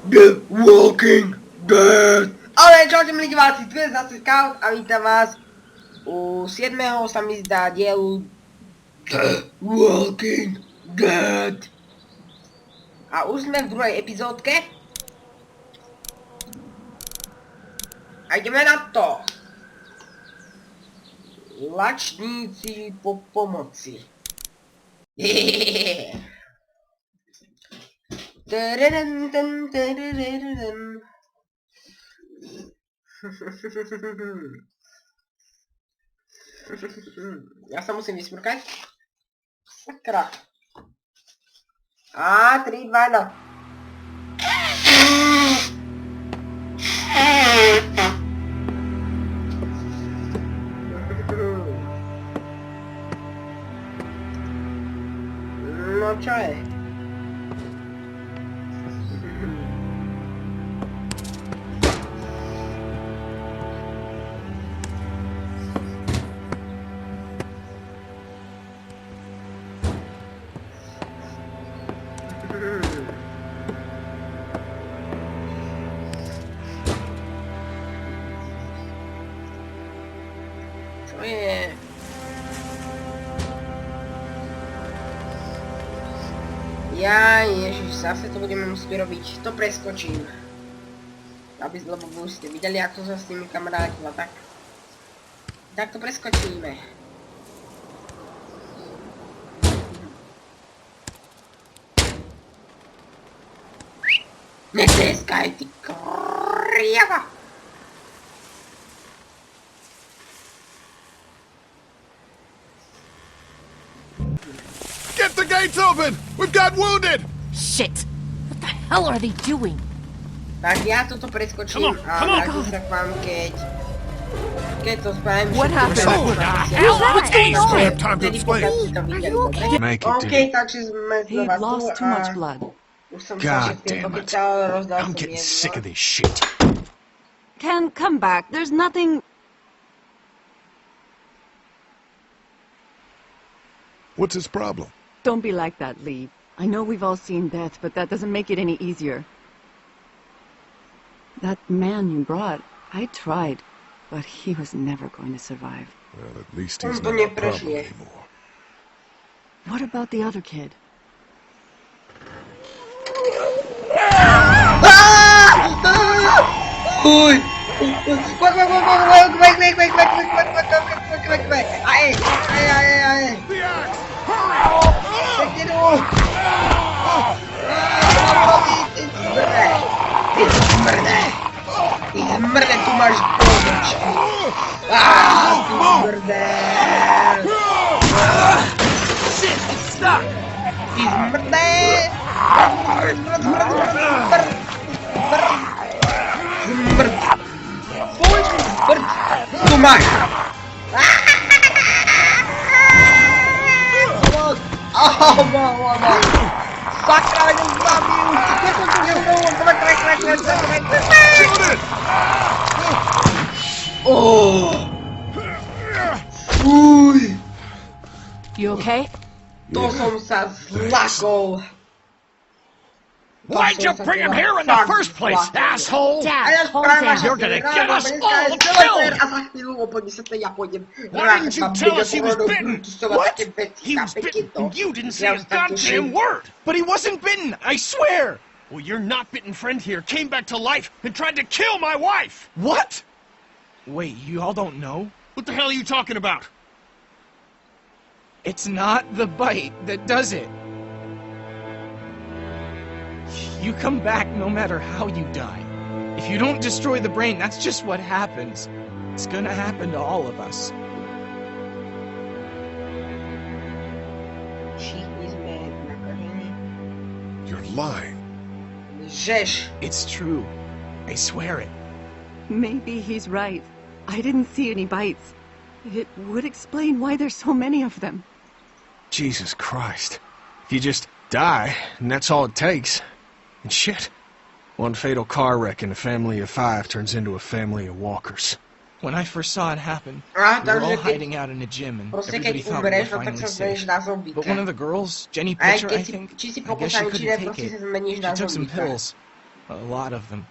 The Walking Dead. Ale čaute milí diváci, tu je zase Scout a vítam vás u 7. sa mi zdá dielu The Walking Dead. a už sme v druhej epizódke a ideme na to. Lačníci po pomoci. Ja sa musím vysmrkať. Sakra. A 3, 2, 1. No čo je? Čo je? Ja, ježiš, zase to budeme musieť robiť. To preskočím. Lebo už ste videli, ako sa s tými kamarátmi a tak. Tak to preskočíme. Neteskaj, ty kriava! Get the gates open! We've got wounded! Shit! What the hell are they doing? Tak ja toto preskočím a vrátim sa k vám, keď to spravím. What happened? Oh, the hell? What's going on? We have time to explain. Are you okay? Make it, OK, dude. takže sme He znova tu lost too much blood. už som sa God všetkým damn it. pokýtal, rozdal I'm som getting jedlo. sick of this shit. Ken, come back. There's nothing... What's his problem? Don't be like that, Lee. I know we've all seen death, but that doesn't make it any easier. That man you brought, I tried, but he was never going to survive. Well, at least he's To not nie a problem prežije. anymore. What about the other kid? Uj! Kvek! Aj! The axe! Hurry! Pekne tu! Ty zmrde, tu máš kozočky! Ty zmrde! Shit, it's stuck! Ty zmrde! Zmrd! Fuj, zmrd! Tu máš! Sakra, jdem zabijú! Shoot it! Uj! You okay? To som sa zlakol! Why'd you bring him here in the first place, asshole? Dad, calm down. You're gonna get us all killed! A za chvíľu opodnesete, ja pôjdem. Why didn't you tell us he was bitten? What? He was bitten and you didn't say a goddamn word! But he wasn't bitten, I swear! Well, your not-bitten friend here came back to life and tried to kill my wife! What? Wait, you all don't know? What the hell are you talking about? It's not the bite that does it. You come back no matter how you die. If you don't destroy the brain, that's just what happens. It's gonna happen to all of us. Všichni sme nakažení. You're lying. Žeš. It's true. I swear it. Maybe he's right. I didn't see any bites. It would explain why there's so many of them. Jesus Christ. If you just die, and that's all it takes. And shit. One fatal car wreck and a family of 5 turns into a family of walkers. When I first saw it happen, A, we were all takže keď, hiding out in a gym and proste everybody keď thought we were umreš, no tak finally sa zmeníš safe. na But zombíka. one of the girls, Jenny Aj Pitcher, keď I think, či si I guess she pokosaný, či couldn't ne, take proste it. sa zmeníš She na took some zombíka. pills. A lot of them.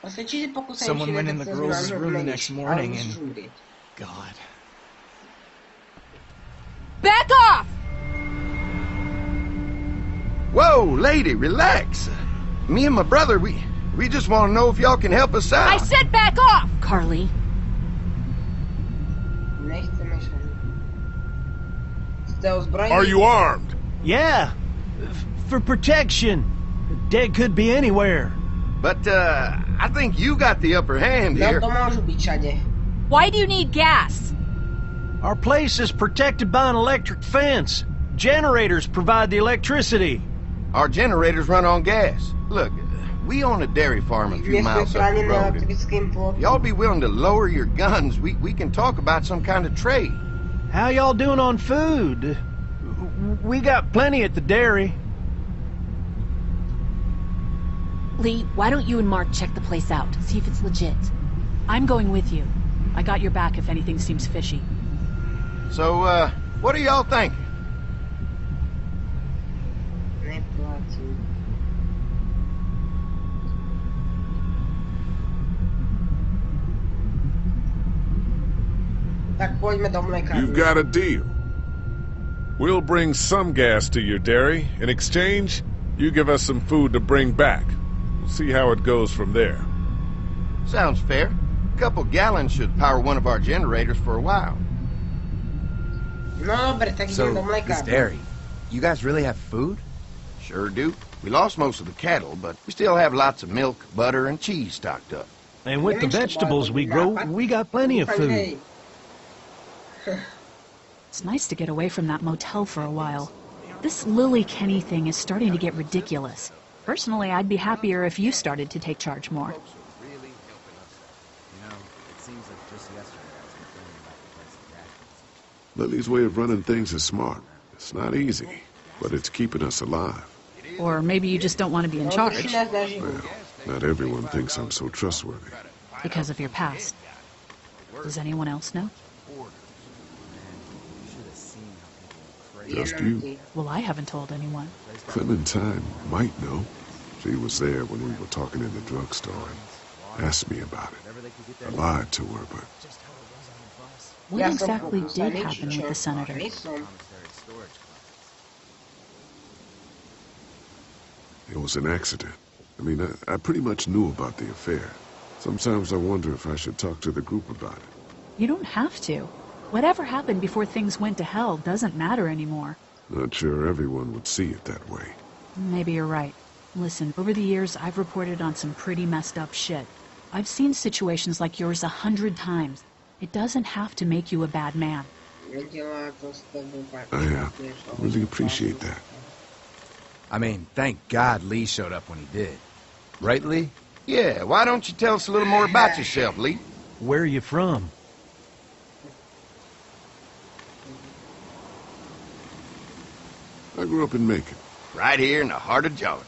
Someone Someone went in the girls' room the next morning and... God. Back off! Whoa, lady, relax. Me and my brother, we just want to know if y'all can help us out. I said back off! Carly. Are you armed? Yeah, for protection. Dead could be anywhere. But, I think you got the upper hand No here. to môžu byť všade. Why do you need gas? Our place is protected by an electric fence. Generators provide the electricity. Our generators run on gas. Look, we own a dairy farm a few Dnes sme miles up the chránené road. elektrickým plotom. Y'all be willing to lower your guns? We can talk about some kind of trade. How y'all doing on food? We got plenty at the dairy. Lee, why don't you and Mark check the place out, see if it's legit? I'm going with you. I got your back if anything seems fishy. So, what are y'all thinking? Neplatím. Tak poďme do mlekárne. You've got a deal. We'll bring some gas to your dairy. In exchange, you give us some food to bring back. We'll see how it goes from there. Sounds fair. A couple gallons should power one of our generators for a while. No dobre, tak idem do So, this mlekárne. dairy, you guys really have food? Sure do. We lost most of the cattle, but we still have lots of milk, butter, and cheese stocked up. And with the vegetables we grow, we got plenty of food. It's nice to get away from that motel for a while. This Lily Kenny thing is starting to get ridiculous. Personally, I'd be happier if you started to take charge more. Lily's way of running things is smart. It's not easy, but it's keeping us alive. Or maybe you just don't want to be in charge Well, not everyone thinks I'm so trustworthy. because of your past. Does anyone else know? Just you. Well, I haven't told anyone. Clementine might know. She was there when we were talking in the drugstore and asked me about it. I lied to her, but What exactly did happen with the senator? it was an accident. I mean, I pretty much knew about the affair. Sometimes I wonder if I should talk to the group about it. You don't have to. Whatever happened before things went to hell doesn't matter anymore. Not sure everyone would see it that way. Maybe you're right. Listen, over the years, I've reported on some pretty messed up shit. I've seen situations like yours 100 times. It doesn't have to make you a bad man. I really appreciate that. I mean, thank God Lee showed up when he did. Right, Lee? Yeah, why don't you tell us a little more about yourself, Lee? Where are you from? I grew up in Macon. Right here in the heart of Georgia.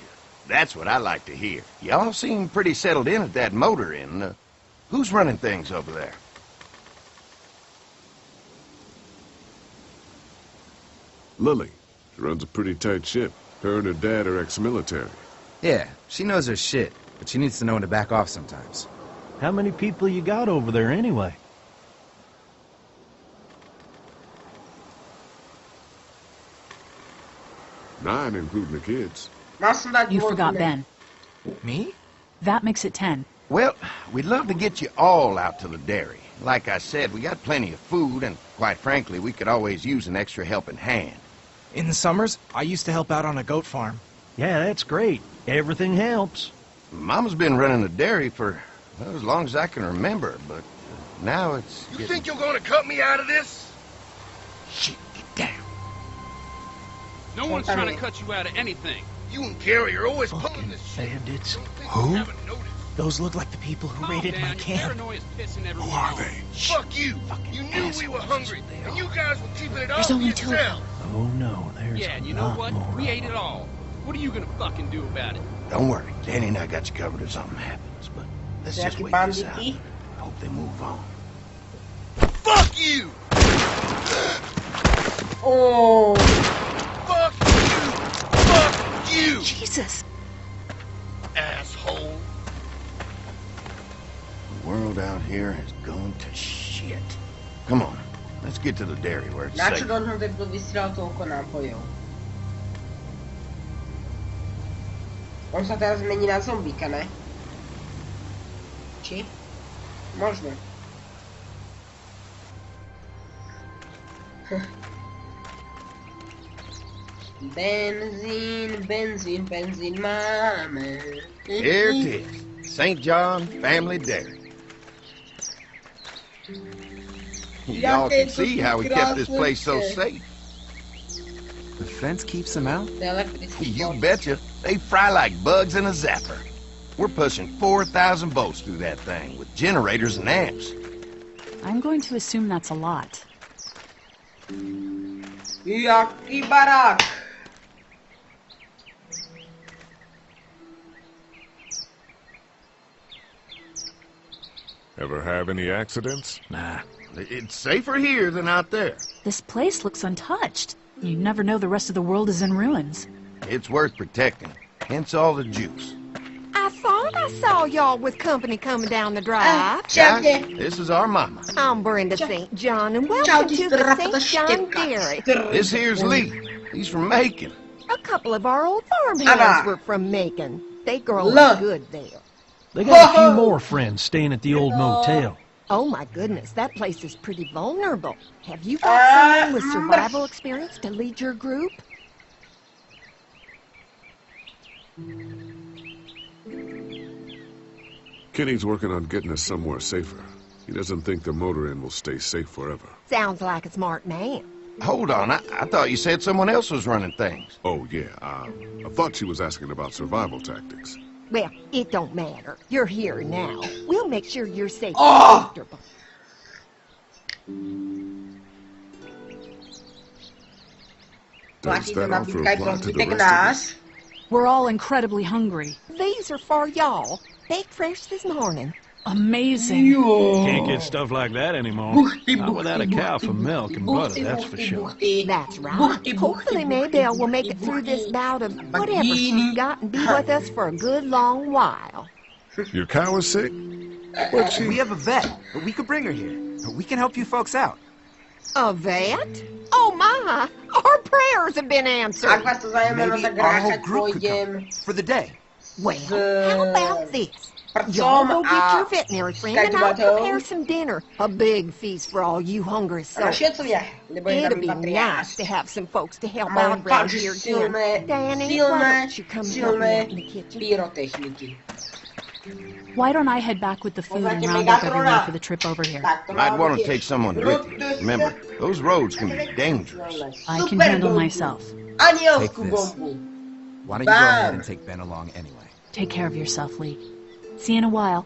That's what I like to hear. Y'all seem pretty settled in at that motor inn. Who's running things over there? Lily. She runs a pretty tight ship. Her and her dad are ex-military. Yeah, she knows her shit, but she needs to know when to back off sometimes. How many people you got over there anyway? Nine, including the kids. You forgot Ben. Me? That makes it 10. Well, we'd love to get you all out to the dairy. Like I said, we got plenty of food, and quite frankly, we could always use an extra helping hand. In the summers, I used to help out on a goat farm. Yeah, that's great. Everything helps. Mama's been running the dairy for, well, as long as I can remember, but now it's You getting... think you're gonna cut me out of this? Shit, get down. No one's trying to cut you out of anything. You and Gary are always pulling this shit. Bandits. Who? Those look like the people who raided my camp. Who are they? Fuck you! You knew we were hungry, and you guys were keeping it all There's to only 2 of yourself. them. Oh no, there's Yeah, and you a know lot what? more. We ate it all. What are you gonna fucking do about it? Don't worry, Danny and I got you covered if something happens, but let's just wait this out. I hope they move on. Fuck you! Oh! Fuck you! Fuck you! Jesus! world out here has gone to shit. Come on, let's get to the dairy where it's Na čo safe. Don Hood vystrelal toľko nápojov? On sa teraz mení na zombíka, ne? Či? Možno. Benzín máme. Here it is, St. John Family Dairy. Y'all can see how we kept this place so safe. The fence keeps them out? You betcha. They fry like bugs in a zapper. We're pushing 4,000 volts through that thing with generators and amps. I'm going to assume that's a lot. Jaki barák! Ever have any accidents? Nah. It's safer here than out there. This place looks untouched. You never know the rest of the world is in ruins. It's worth protecting, hence all the juice. I thought I saw y'all with company coming down the drive. Guys, this is our mama. I'm Brenda St. John, and welcome to the St. John Dairy. This here's Lee. He's from Macon. A couple of our old farmhands were from Macon. They grow good there. They got a few more friends staying at the old motel. Oh my goodness, that place is pretty vulnerable. Have you got someone with survival experience to lead your group? Kenny's working on getting us somewhere safer. He doesn't think the motor inn will stay safe forever. Sounds like a smart man. Hold on, I thought you said someone else was running things. Oh, yeah, I thought she was asking about survival tactics. Well, it don't matter. You're here now. We'll make sure you're safe and comfortable. Does that offer apply to the rest of us? We're all incredibly hungry. These are for y'all. Baked fresh this morning. Amazing. Can't get stuff like that anymore. Not without a cow for milk and butter, that's for sure. That's right. Hopefully Maybelle will make it through this bout of whatever she's got and be with us for a good long while. Your cow is sick? We have a vet, but we could bring her here. We can help you folks out. A vet? Oh my! Our prayers have been answered. Maybe our whole group could come for the day. Well, how about this? Y'all go get your veterinary friend and I'll prepare some dinner. A big feast for all you hungry souls. It'll be nice to have some folks to help out around here again. Danny, why don't you come help me out in the kitchen? Why don't I head back with the food and round up everyone for the trip over here? Might want to take someone with you. Remember, those roads can be dangerous. I can handle myself. Take this. Why don't you go ahead and take Ben along anyway? Take care of yourself, Lee. See you in a while.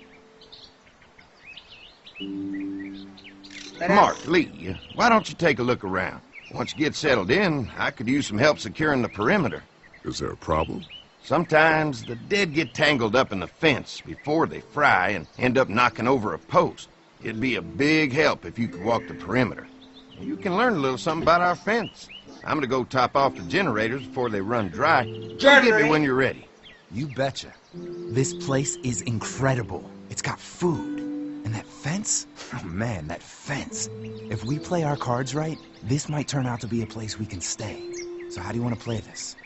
Mark, Lee, why don't you take a look around? Once you get settled in, I could use some help securing the perimeter. Is there a problem? Sometimes the dead get tangled up in the fence before they fry and end up knocking over a post. It'd be a big help if you could walk the perimeter. You can learn a little something about our fence. I'm gonna go top off the generators before they run dry. Get me when you're ready. You betcha. This place is incredible. It's got food. And that fence? Oh man, that fence. If we play our cards right, this might turn out to be a place we can stay. So how do you want to play this?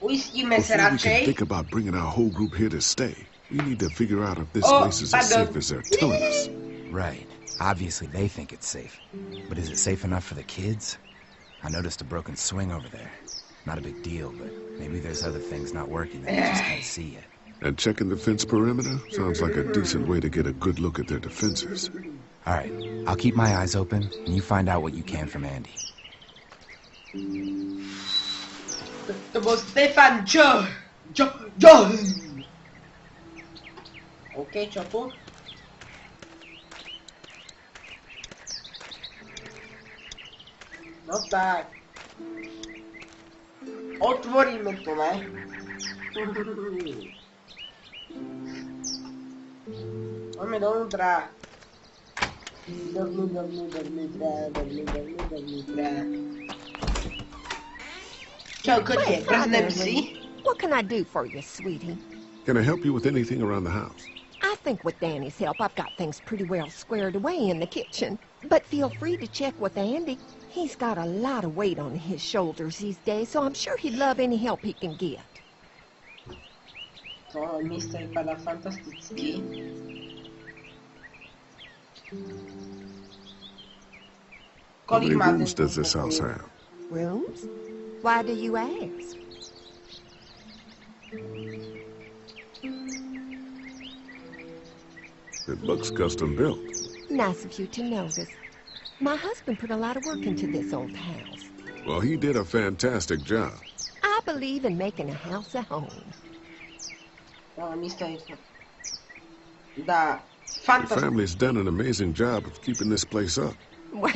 Uistíme se Before we can radšej. think about bringing our whole group here to stay, we need to figure out if this place is as safe as they're telling us. Right. Obviously they think it's safe. But is it safe enough for the kids? I noticed a broken swing over there. Not a big deal, but maybe there's other things not working that you just can't see yet. And checking the fence perimeter sounds like a decent way to get a good look at their defenses. All right. I'll keep my eyes open, and you find out what you can from Andy. To bol Stefan John. OK, čo tu? No tak. Otvoríme to, ne? Poďme dovnútra. Dovnútra. Ciao, kocie, Hi there, preznem si. Lee. What can I do for you, sweetie? Can I help you with anything around the house? I think with Danny's help, I've got things pretty well squared away in the kitchen. But feel free to check with Andy. He's got a lot of weight on his shoulders these days, so I'm sure he'd love any help he can get. To miejsce wypada fantastycznie. How many rooms does this house have? Rooms? Why do you ask? It looks custom built. Nice of you to notice. My husband put a lot of work into this old house. Well, he did a fantastic job. I believe in making a house a home. Da, The fantastycznie. family's done an amazing job of keeping this place up. Well,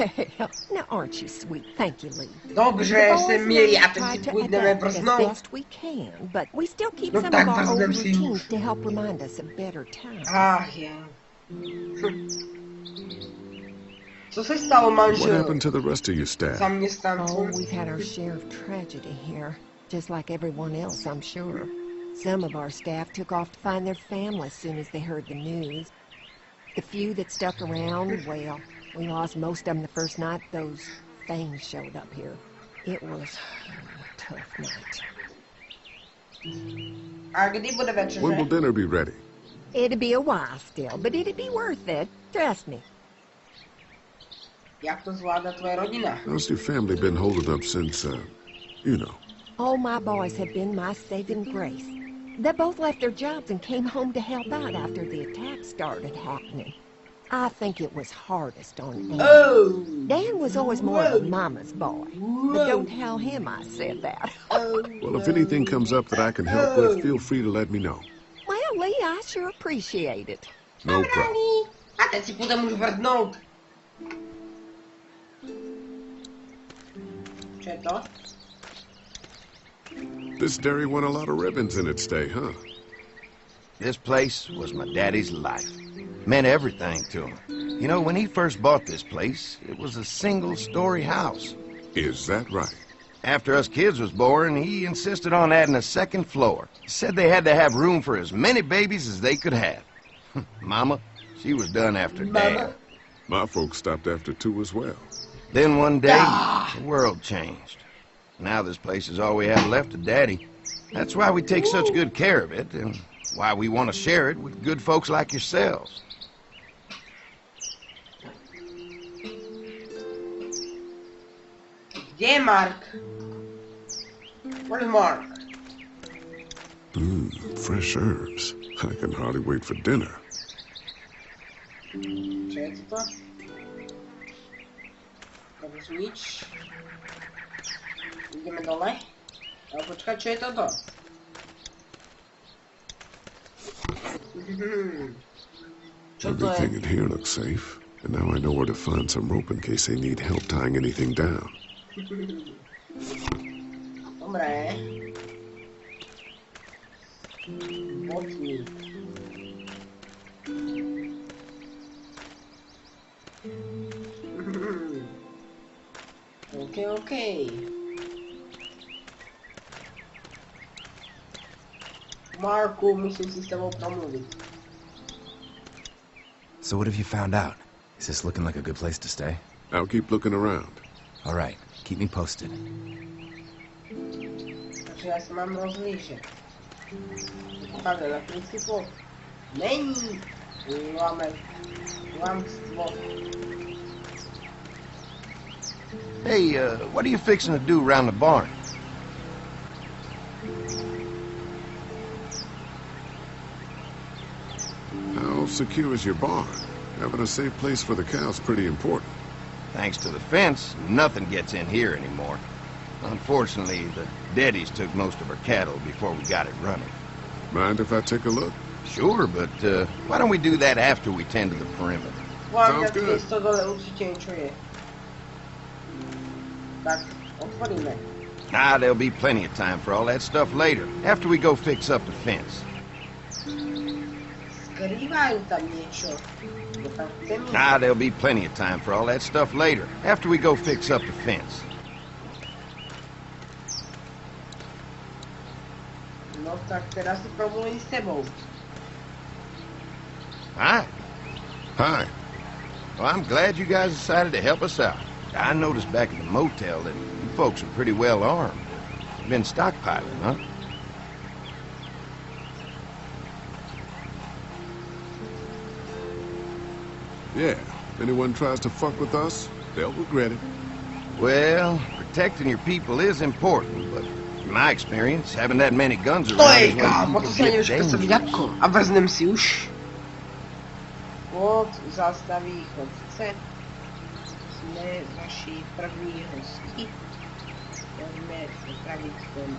now aren't you sweet? Thank you, Lee. Dobrze, The boys jestem and mieli, I a try ty to pójdę adapt po as snu. best we can, but we still keep No some tak, of our old zaznam się routines już. to help remind us of better times. Ach, ja. Co się stało, What Mansiu? happened to the rest of your staff? Sam nie Oh, stamtąd. we've had our share of tragedy here, just like everyone else, I'm sure. Some of our staff took off to find their family as soon as they heard the news. The few that stuck around, well, we lost most of them the first night those things showed up here. It was a tough night. A gdy bude When will večeře? dinner be ready? It'd be a while still, but it'd be worth it. Trust me. Jak to zvládá tvoje rodina? How's your family been holding up since, you know? All my boys have been my saving grace. They both left their jobs and came home to help out after the attack started happening. I think it was hardest on Andy. Oh! Dan was always more of a mama's boy. But don't tell him I said that. Well, if anything comes up that I can help with, feel free to let me know. Well, Lee, I sure appreciate it. No problem. A teď si půjdem už vrtnout. Co je to? This dairy won a lot of ribbons in its day, huh? This place was my daddy's life. Meant everything to him. You know, when he first bought this place, it was a single-story house. Is that right? After us kids was born, he insisted on adding a second floor. Said they had to have room for as many babies as they could have. Mama, she was done after Dad. My folks stopped after 2 as well. Then one day, the world changed. Now this place is all we have left of Daddy. That's why we take such good care of it, and why we want to share it with good folks like yourselves. Gdzie je Mark? Where's Mark? Fresh herbs. I can hardly wait for dinner. Co je to? Dobrze, nic. Idziemy dole. A poczekaj, co je to? Co to Everything jest? in here looks safe. And now I know where to find some rope in case they need help tying anything down. Dobre. Botnik. Okej. Marku, musím si s tebou promluvit. So what have you found out? Is this looking like a good place to stay? I'll keep looking around. All right, keep me posted. Takže ja sa mám rozlížet. Takhle na principu není lamstvo. Hey, what are you fixing to do around the barn? How secure is your barn? Having a safe place for the cows pretty important. Thanks to the fence, nothing gets in here anymore. Unfortunately, the Daddies took most of our cattle before we got it running. Mind if I take a look? Sure, but why don't we do that after we tend to the perimeter? Sounds good. To dole určitě čuje. Tak, otvoríme. Ah, there'll be plenty of time for all that stuff later, after we go fix up the fence. Skrývajú tam niečo. Je tam temný. Ah, there'll be plenty of time for all that stuff later, after we go fix up the fence. No tak teraz si problém s tebou. Hi. Hi. Well, I'm glad you guys decided to help us out. I noticed back at the motel that you folks are pretty well armed. You've been stockpiling, huh? Yeah, if anyone tries to fuck with us, they'll regret it. Well, protecting your people is important, but in my experience, having that many guns around To je is when kámo, people to sa get nevíš sa dangerous. vďako. A vezmem si už. Od zastaví chodce. Sme vaši první hosti. Poďme opraviť ten.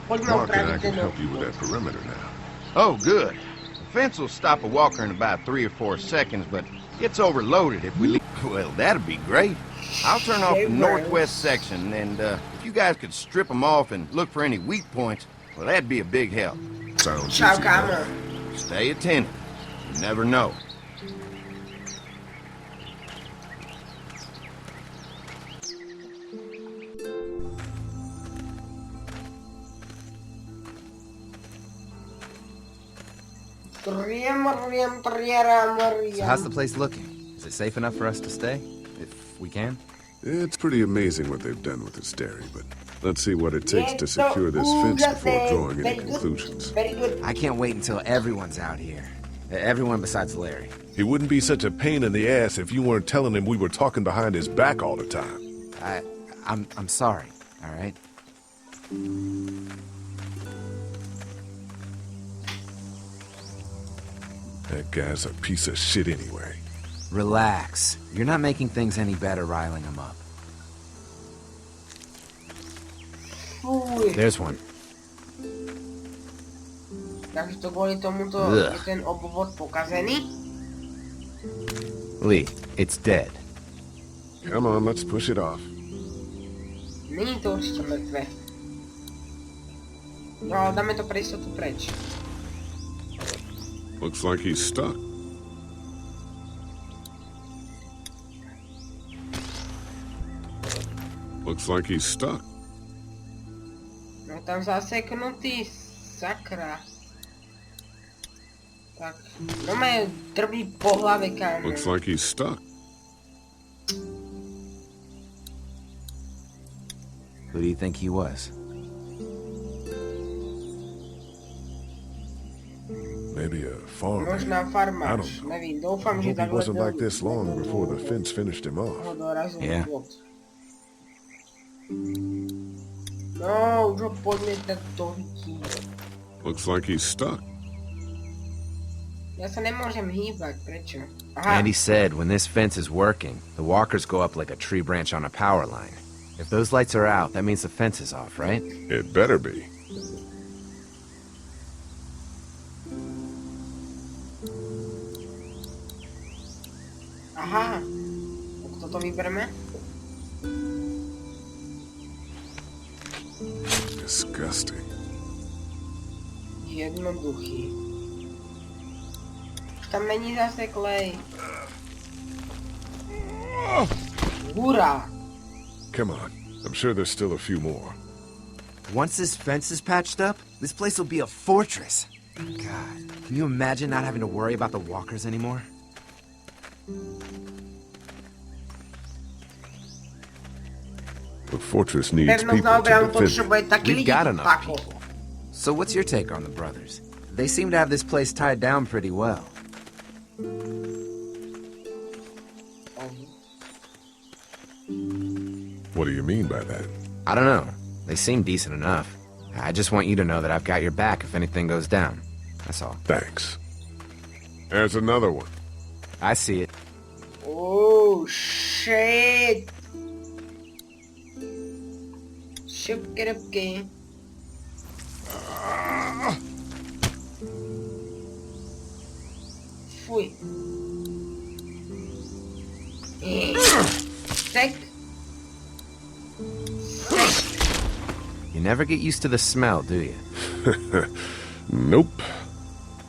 Poďme Mark and opraviť I ten can help you with obchod. that perimeter now. Oh, good. The fence will stop a walker in about 3 or 4 seconds, but gets overloaded if we leave. Well, that'd be great. I'll turn off the northwest section, and if you guys could strip them off and look for any weak points, well, that'd be a big help. Sounds Ciao, easy, kámo. Stay attentive. You never know. So how's the place looking? Is it safe enough for us to stay? If we can? It's pretty amazing what they've done with this dairy, but let's see what it takes to secure this fence before drawing any conclusions. I can't wait until everyone's out here. Everyone besides Larry. He wouldn't be such a pain in the ass if you weren't telling him we were talking behind his back all the time. I'm sorry, all right? That guy's a piece of shit anyway. Relax. You're not making things any better riling him up. There's one. Takže to kvôli tomuto je ten obvod pokazený? Lee, it's dead. Come on, let's push it off. Není to určite mŕtve. No ale dáme to pre istotu preč. Looks like he's stuck. Looks like he's stuck. No tam zaseknutý, sakra. Tak, no majú drbí po hlave, kámo. Looks like he's stuck. Who do you think he was? Maybe a farmer. Možná farmář, nevím, doufám, že Hope he wasn't like takhle this long before the fence finished him off. dorazil Yeah. plot. No, už ho poďme tak do hití. Looks like he's stuck. Ja sa nemôžem hýbať, prečo? Aha, Andy said when this fence is working, the walkers go up like a tree branch on a power line. If those lights are out, that means the fence is off, right? It better be. aha. Tak toto vyberme. Disgusting. Jednoduchý. Už tam není zase klej. Hurá! Come on. I'm sure there's still a few more. Once this fence is patched up, this place will be a fortress. God, can you imagine not having to worry about the walkers anymore? The fortress needs Pevnosť na people to obranu defend it. potrebuje taký We've ľudí got tu enough pako. people. So what's your take on the brothers? They seem to have this place tied down pretty well. What do you mean by that? I don't know. They seem decent enough. I just want you to know that I've got your back if anything goes down. That's all. Thanks. There's another one. I see it. Oh, shit! Šupky-rupky. Fuj. Sek. You never get used to the smell, do you? Nope.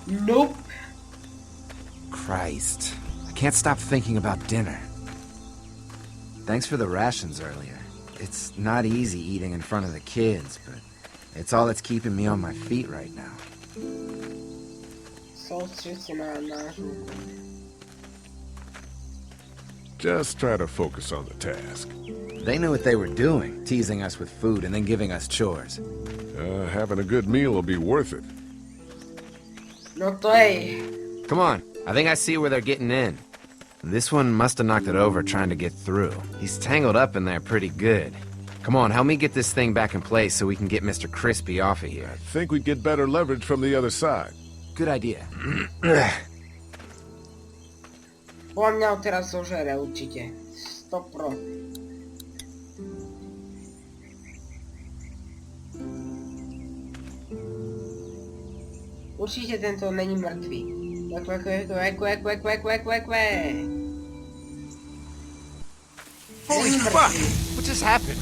Nope. Christ. I can't stop thinking about dinner. Thanks for the rations earlier. It's not easy eating in front of the kids, but It's all that's keeping me on my feet right now. Just try to focus on the task. They knew what they were doing, teasing us with food and then giving us chores. Having a good meal will be worth it. Come on, I think I see where they're getting in. This one must have knocked it over trying to get through. He's tangled up in there pretty good. Come on, help me get this thing back in place so we can get Mr. Crispy off of here. I think we'd get better leverage from the other side. Good idea. Po mňa ho teraz zožere určite. 100%. Určite tento není mŕtvý. Holy fuck! What just happened?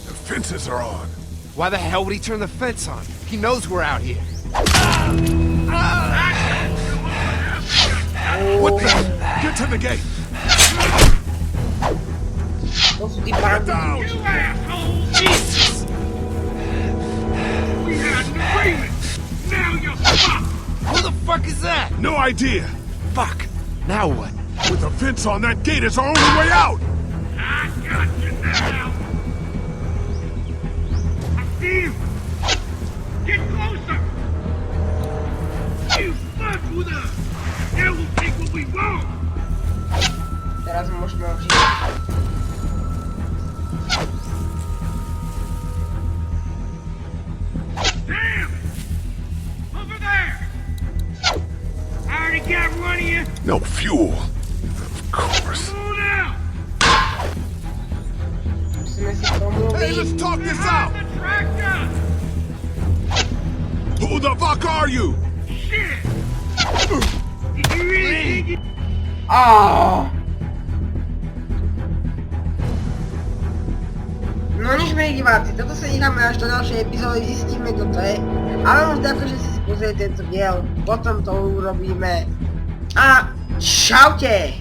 The fences are on. Why the hell would he turn the fence on? He knows we're out here. What the? Get to the gate! Get down! You asshole! Jesus! We had an agreement! Now you're fucked! Who the fuck is that? No idea! Fuck! Now what? With a fence on, that gate is our only way out! I got you now! I see you! Get closer! You fuck with us! Now we'll take what we want! Teraz môžeme užiť. Damn! Over there! I already got one of you! No fuel. Of course. Move out! Musíme si pomôviť. Hey, let's talk this out! The tractor! Who the fuck are you? Shit! Did you really think you... No nič, milí diváci, toto sa necháme až do ďalšej epizódy, zistíme, kto to je. Ale možno ako, že si pozrieť tento diel, potom to urobíme. A čaute!